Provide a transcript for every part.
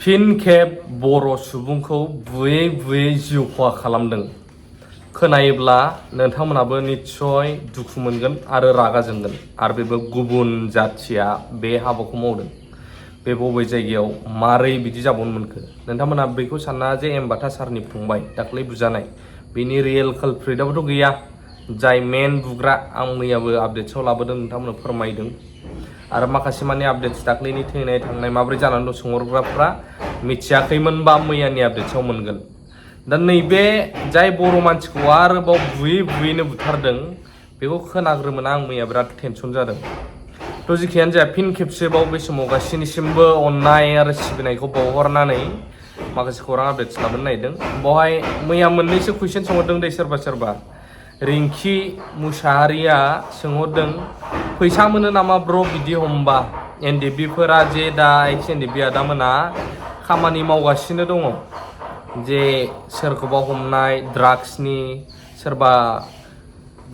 फिन खेब बर' सुबुंखौ बुयै बुयै जिउ खहा खालामदों। खोनायोब्ला नोंथांमोनाबो निस्सय दुखु मोनगोन आरो रागा जोंगोन आरो बेबो गुबुन जाथिया बे हाबाखौ मावदों। बे बबे जायगायाव मारै बिदि जाबावनो मोनखो? नोंथांमोना बेखौ सानना जे एमबाथा सारनि फंबाय दाख्लै बुजानाय बेनि रियेल कालप्रिटआबोथ' गैया। जाय मेन बुग्रा आं मैयाबो आपडेट्सआव लाबोदों, नोंथांमोननो फोरमायदों। आरो माखासे माने आपडेट्स दाख्लैनि थैनाय थांनाय माब्रै जानानै दं सोंहरग्राफ्रा मिथियाखैमोनबा मैयानि आपडेट्सआव मोनगोन। दा नैबे जाय बर' मानसिखौ आरोबाव बुयै बुयैनो बुथारदों बेखौ खोनाग्रोमोना आं मैया बिराद टेनसन जादों। थ' जेखियानो जाया फिन खेबसेबाव बे समाव गासैनिसिमबो अननाय आरो सिबिनायखौ बावहरनानै माखासे खौरां आपडेट्स लाबोनो नागिरदों। बेवहाय मैया मोननैसो कुइसन सोंहरदों दै सोरबा रिंखि मुसाहारिया सोंहरदों फैसा मोनो नामा ब्र' बिदि हमबा? एनडिबिफोरा जे दा एक्स एनडिबि आदामोना खामानि मावगासिनो दङ जे सोरखौबा हमनाय ड्राग्सनि सोरबा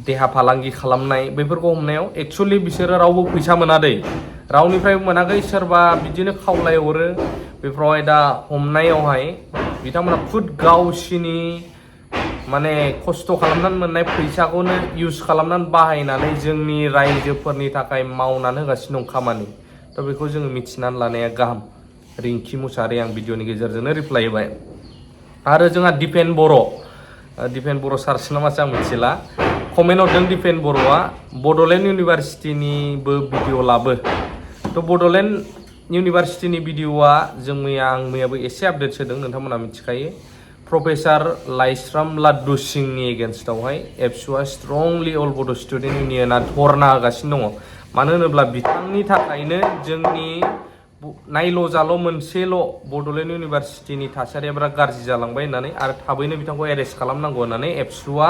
देहा फालांगि खालामनाय बेफोरखौ हमनायाव एक्सुअलि बिसोरो रावबो फैसा मोना दै, रावनिफ्रायबो मोनाखै। सोरबा बिदिनो खावलायहरो बेफोरावहाय दा हमनायावहाय बिथांमोना खुद गावसिनि माने खस्थ' खालामनानै मोननाय फैसाखौनो इउज खालामनानै बाहायनानै जोंनि रायजोफोरनि थाखाय मावनानै होगासिनो दं खामानि। थ' बेखौ जोङो मिथिनानै लानाया गाहाम। रिंखि मुसाहारि आं भिडिअनि गेजेरजोंनो रिप्लाय होबाय। आरो जोंहा दिपेन बर' सार्च ना मासो आं मिथिला, कमेन्ट हरदों दिपेन बर'आ बड'लेण्ड इउनिभारसिटिनिबो भिडिअ लाबो। थ' बड'लेण्ड इउनिभारसिटिनि भिडिअआ आं मैयाबो एसे आपडेट्स होदों, नोंथांमोना मिथिखायो। प्रफेसार लाइस्राम लाड्डु सिंनि एगेन्स्टआवहाय एबसुआ स्ट्रंलि अल बड' स्टुडेन्ट इउनियना धरना होगासिनो दङ। मानो होनोब्ला बिथांनि थाखायनो जोंनि नायल' जाल' मोनसेल' बड'लेण्ड इउनिभारसिटिनि थासारिया बिराद गाज्रि जालांबाय होननानै आरो थाबैनो बिथांखौ एरेस्ट खालामनांगौ होननानै एबसुआ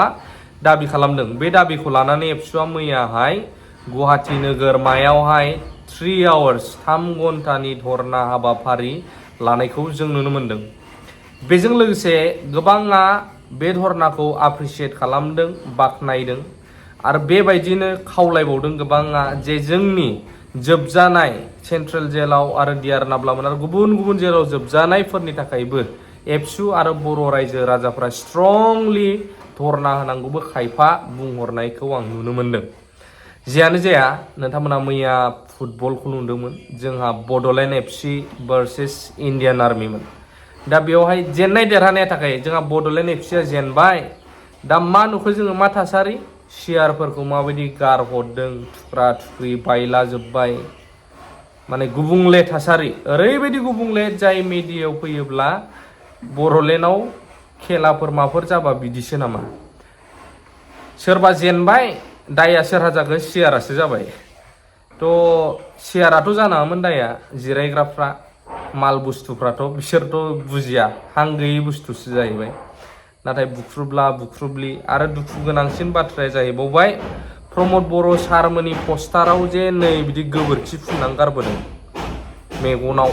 दाबि खालामदों। बे दाबिखौ लानानै एबसुआ मैयाहाय गुवाहाटि नोगोरमायावहाय 3 आवार्स 3 घन्टानि धरना हाबाफारि लानायखौ जों नुनो मोनदों। बेजों लोगोसे गोबाङा बे धरनाखौ एप्रिसिएट खालामदों, बाख्नायदों आरो बेबायदिनो खावलायबावदों गोबाङा जे जोंनि जोबजानाय सेन्ट्रेल जेलाव आरो डिआर नाब्लामोन आरो गुबुन गुबुन जेलाव जोबजानायफोरनि थाखायबो एबसु आरो बर' रायजो राजाफ्रा स्ट्रंलि धरना होनांगौबो खायफा बुंहरनायखौ आं नुनो मोनदों। जियानो जाया नोंथांमोना मैया फुटबलखौ नुदोंमोन, जोंहा बड'लेण्ड एफसि भार्सेस इण्डियान आर्मिमोन। दा बेवहाय जेननाय देरहानाया थाखाय जोंहा बड'लेण्ड एफसिया जेनबाय। दा मा नुखो जोङो, मा थासारि, सियारफोरखौ माबायदि गारहरदों, थुख्रा थुख्रि बायला जोब्बाय, माने गुबुंले थासारि, ओरैबायदि गुबुंले जाय मिडियायाव फैयोब्ला बड'लेण्डआव खेलाफोर माफोर जाबा बिदिसो नामा? सोरबा जेनबाय दाया सोरहा जाखो? सियारासो जाबाय। थ' सियाराथ' जानाङामोन दाया, जिरायग्राफ्रा माल बुस्थुफ्राथ' बिसोरथ' बुजिया, हां गैयै बुस्थुसो जाहैबाय। नाथाय बुख्रुब्लि आरो दुखु गोनांसिन बाथ्राया जाहैबावबाय प्रमद बर' सारमोननि पस्टाराव जे नै बिदि गोबोरखि फुननानै गारबोदों मेगनाव।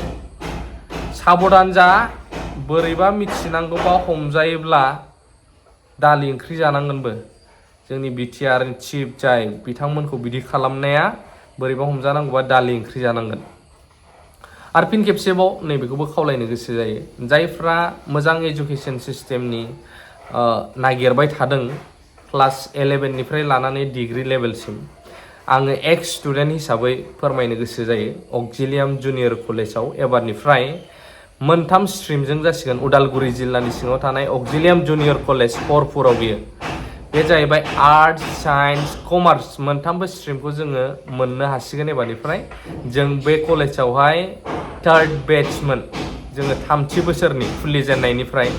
साबधान जा, बोरैबा मिथिनांगौबा हमजायोब्ला दालि ओंख्रि जानांगोनबो। जोंनि बिटिआरनि चिफ जाय बिथांमोनखौ बिदि खालामनाया बोरैबा हमजानांगौबा दालि ओंख्रि जानांगोन। आरो फिन खेबसेबाव नैबेखौबो खावलायनो गोसो जायो, जायफ्रा मोजां एजुकेसन सिस्टेमनि नागिरबाय थादों क्लास 11निफ्राय लानानै डिग्री लेभेलसिम, आङो एक्स स्टुडेन्ट हिसाबै फोरमायनो गोसो जायो। अक्जिलियाम जुनियर कलेजाव एबारनिफ्राय मोनथाम स्ट्रिमजों जासिगोन। उदालगुरि जिल्लानि सिङाव थानाय अक्जिलियाम जुनियर कलेज हरपुराव बे जाहैबाय आर्ट्स, साइन्स, कमार्स मोनथामबो स्ट्रिमखौ जोङो मोननो हासिगोन एबारनिफ्राय। जों बे कलेजावहाय 3rd बेचमोन, जोङो 3थि बोसोरनि खुलिजेननायनिफ्राय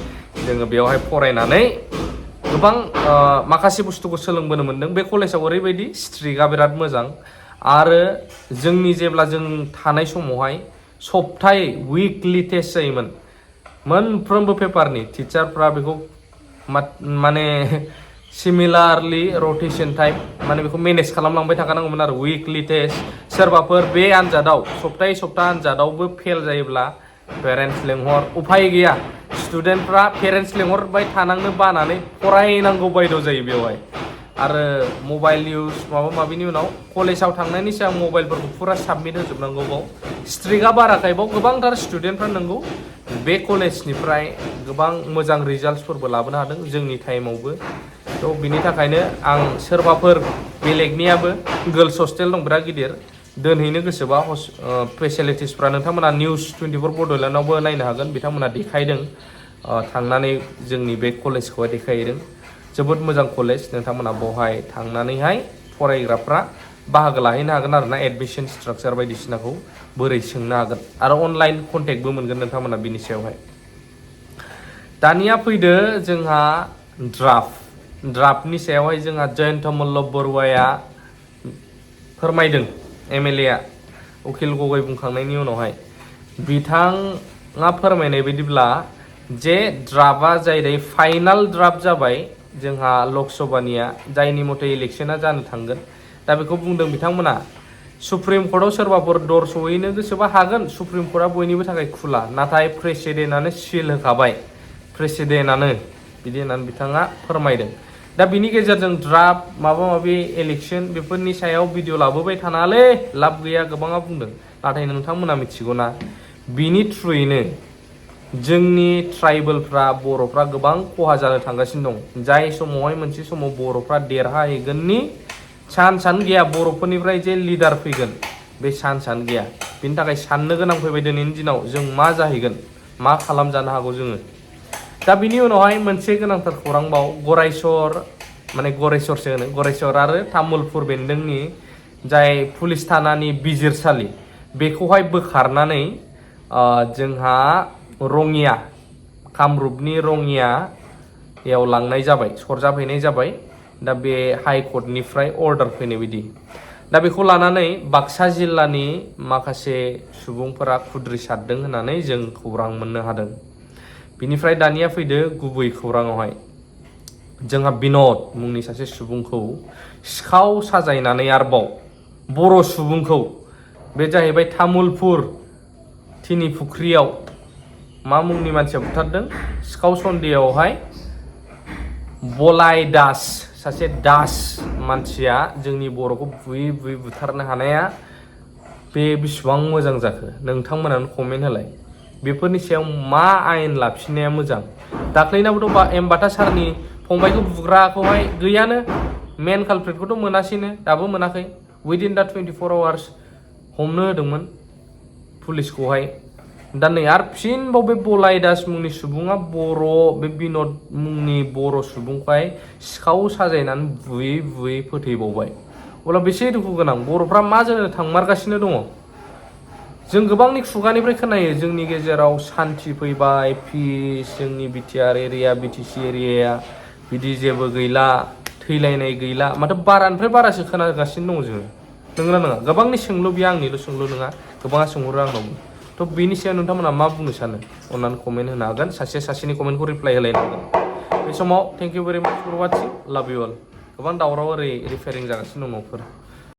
जोङो बेवहाय फरायनानै गोबां माखासे बुस्थुखौ सोलोंबोनो मोन्दों। बे कलेजाव ओरैबायदि स्ट्रिक्टआ बिराद मोजां आरो जोंनि जेब्ला जों थानाय समावहाय सप्तायै उइकलि टेस्ट जायोमोन मोनफ्रोमबो पेपारनि। टिचारफ्रा बेखौ माने सिमिलारलि रटेसन टाइप माने बेखौ मेनेज खालामलांबाय थाखानांगौमोन आरो उइकलि टेस्ट। सोरबाफोर बे आनजादाव सप्तायै सप्ता आनजादावबो फेल जायोब्ला पेरेन्टस लेंहर, उफाय गैया। स्टुडेन्टफ्रा पेरेन्टस लेंहरबाय थानांनो बानानै फरायनांगौ बायद' जायो बेवहाय। आरो मबाइल इउज माबा माबिनि उनाव कलेजाव थांनायनि सिगां मबाइलफोरखौ फुरा साबमिट होजोबनांगौ। बाव स्ट्रिक्टआ बाराखाय बाव गोबांथार स्टुडेन्टफ्रा नंगौ बे कलेजनिफ्राय गोबां मोजां रिजाल्टसफोरबो लाबोनो हादों जोंनि टाइमावबो। थ' बिनि थाखायनो आं सोरबाफोर बेलेगनियाबो गार्लस हस्टेल दं बिराद गिदिर दोनहैनो गोसोबा फेसिलिटिसफ्रा नोंथांमोना निउस 24 बड'लेण्डआवबो नायनो हागोन। बिथांमोना देखायदों थांनानै जोंनि बे कलेजखौहाय देखायहैदों। जोबोद मोजां कलेज, नोंथांमोना बेवहाय थांनानैहाय फरायग्राफ्रा बाहागो लाहैनो हागोन आरोना एडमिशन स्ट्राक्चार बायदिसिनाखौ बोरै सोंनो हागोन आरो अनलाइन कन्टेक्टबो मोनगोन नोंथांमोना बिनि सायावहाय। दानिया फैदो जोंहा ड्राफ्टनि सायावहाय जोंहा जयन्त मल्ल बरुवाया फोरमायदों। MLA आ उखिल गगৈ बुंखांनायनि उनावहाय बिथाङा फोरमायनाय बायदिब्ला जे ड्राफ्टआ जाय फाइनाल ड्राफ्ट जाबाय जोंहा लकसभानिया, जायनि मथे इलेक्शना जानो थांगोन। दा बेखौ बुंदों बिथांमोना सुप्रिम कर्टआव सोरबाफोर दर सहैनो गोसोबा हागोन। सुप्रिम कर्टआ बयनिबो थाखाय खुला, नाथाय प्रेसिडेन्टआनो सिल होखाबाय, प्रेसिडेन्टआनो बिदि होननानै बिथाङा फोरमायदों। दा बिनि गेजेरजों ड्राफ्ट माबा माबि इलेक्शन बेफोरनि सायाव भिडिअ लाबोबाय थानाङालै, लाब गैया गोबाङा बुंदों। नाथाय नोंथांमोना मिथिगौना बिनि थ्रुयैनो जोंनि ट्राइबेलफ्रा बर'फ्रा गोबां खहा जानो थांगासिनो दं। जाय समावहाय मोनसे समाव बर'फ्रा देरहाहैगोननि चान्सआनो गैया, बर'फोरनिफ्राय जे लिडार फैगोन बे चान्सआनो गैया। बिनि थाखाय साननो गोनां फैबाय दिनैनि दिनाव जों मा जाहैगोन, मा खालामजानो हागौ जोङो। दा बिनि उनावहाय मोनसे गोनांथार खौरांबाव गरेस्वर आरो तामुलपुर बेन्दोंनि जाय पुलिस थानानि बिजिरसालि बेखौहाय बोखारनानै जोंहा रङिया, कामरुपनि रङियायाव लांनाय जाबाय, सरजाबहैनाय जाबाय। दा बे हाइकर्टनिफ्राय अर्डार फैनाय बायदि। दा बेखौ लानानै बाक्सा जिल्लानि माखासे सुबुंफोरा खुद्रिसारदों होननानै जों खौरां मोननो हादों। बिनिफ्राय दानिया फैदो गुबै खौराङावहाय जोंहा बिन'द मुंनि सासे सुबुंखौ सिखाव साजायनानै आरोबाव बर' सुबुंखौ, बे जाहैबाय तामुलपुर थिनिफुख्रियाव मा मुंनि मानसिया बुथारदों। सिखाव सन्देहआवहाय बलाय दास, सासे दास मानसिया जोंनि बर'खौ बुयै बुयै बुथारनो हानाया बे बेसेबां मोजां जाखो नोंथांमोनानो कमेन्ट होलाय। बेफोरनि सायाव मा आयेन लाफिननाया मोजां। दाख्लैनाबोथ' एमबाथा सारनि फंबायखौ बुग्राखौहाय गैयानो, मेन कालप्रिटखौथ' मोनासैनो, दाबो मोनाखै। उइदिन दा 24 आवार्स हमनो होदोंमोन पुलिसखौहाय। दा नै आरो फिनबाव बे बलाय दास मुंनि सुबुङा बे बिन'द मुंनि बर' सुबुंखौहाय सिखाव साजायनानै बुयै बुयै फोथैबावबाय। अब्ला बेसे दुखु गोनां, बर'फ्रा मा जानो थांमारगासिनो दङ। जों गोबांनि खुगानिफ्राय खोनायो जोंनि गेजेराव सान्थि फैबाय, पिस, जोंनि BTR एरिया, BTC एरियाया बिदि जेबो गैला, थैलायनाय गैला। माथो बारानिफ्राय बारासो खोनागासिनो दङ जोङो, नंगौना नङा? गोबांनि सोंलु, बेयो आंनिल' सोंलु नङा, गोबाङा सोंहरो आंनाव। थ' बेनि सायाव नोंथांमोना मा बुंनो सानो अननानै कमेन्ट होनो हागोन। सासेनि कमेन्टखौ रिप्लाइ होलायनो हागोन। बे समाव थेंक इउ भेरि माच फर वाचिं, लाभ इउ अल। गोबां दावराव ओरै रिपेयारिं जागासिनो दं न'फोर।